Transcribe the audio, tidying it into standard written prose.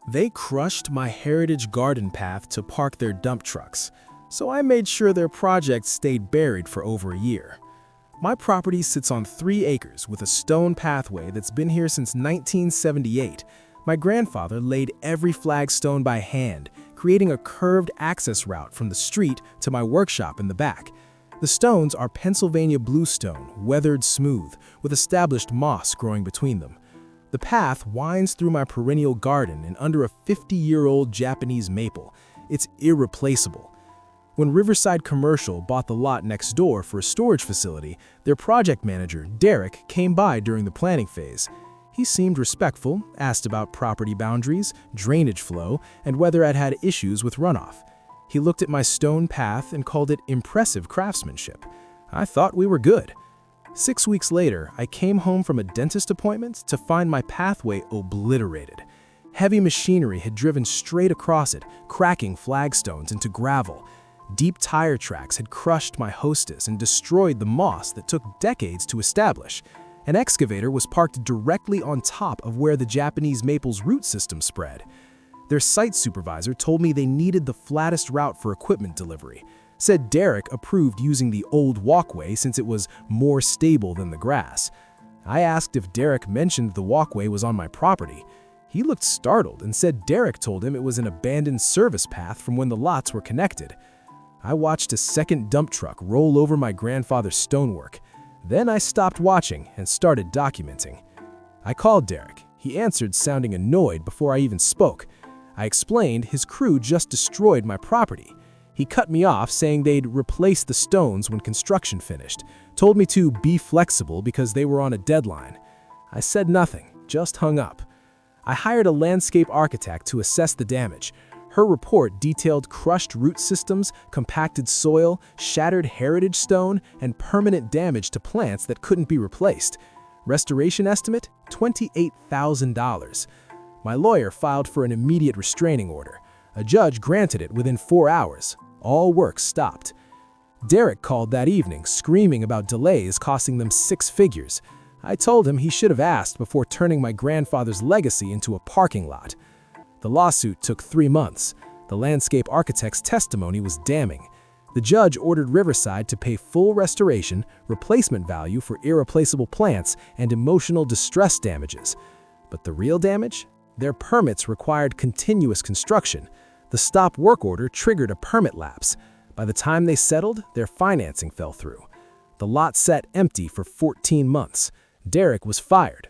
They crushed my heritage garden path to park their dump trucks, so I made sure their project stayed buried for over a year. My property sits on 3 acres with a stone pathway that's been here since 1978. My grandfather laid every flagstone by hand, creating a curved access route from the street to my workshop in the back. The stones are Pennsylvania bluestone, weathered smooth, with established moss growing between them. The path winds through my perennial garden and under a 50-year-old Japanese maple. It's irreplaceable. When Riverside Commercial bought the lot next door for a storage facility, their project manager, Derek, came by during the planning phase. He seemed respectful, asked about property boundaries, drainage flow, and whether I'd had issues with runoff. He looked at my stone path and called it impressive craftsmanship. I thought we were good. 6 weeks later, I came home from a dentist appointment to find my pathway obliterated. Heavy machinery had driven straight across it, cracking flagstones into gravel. Deep tire tracks had crushed my hostas and destroyed the moss that took decades to establish. An excavator was parked directly on top of where the Japanese maple's root system spread. Their site supervisor told me they needed the flattest route for equipment delivery. Said Derek approved using the old walkway since it was more stable than the grass. I asked if Derek mentioned the walkway was on my property. He looked startled and said Derek told him it was an abandoned service path from when the lots were connected. I watched a second dump truck roll over my grandfather's stonework. Then I stopped watching and started documenting. I called Derek. He answered sounding annoyed before I even spoke. I explained his crew just destroyed my property. He cut me off saying they'd replace the stones when construction finished, told me to be flexible because they were on a deadline. I said nothing, just hung up. I hired a landscape architect to assess the damage. Her report detailed crushed root systems, compacted soil, shattered heritage stone, and permanent damage to plants that couldn't be replaced. Restoration estimate, $28,000. My lawyer filed for an immediate restraining order. A judge granted it within 4 hours. All work stopped. Derek called that evening, screaming about delays costing them 6 figures. I told him he should have asked before turning my grandfather's legacy into a parking lot. The lawsuit took 3 months. The landscape architect's testimony was damning. The judge ordered Riverside to pay full restoration, replacement value for irreplaceable plants, and emotional distress damages. But the real damage? Their permits required continuous construction. The stop work order triggered a permit lapse. By the time they settled, their financing fell through. The lot sat empty for 14 months. Derek was fired.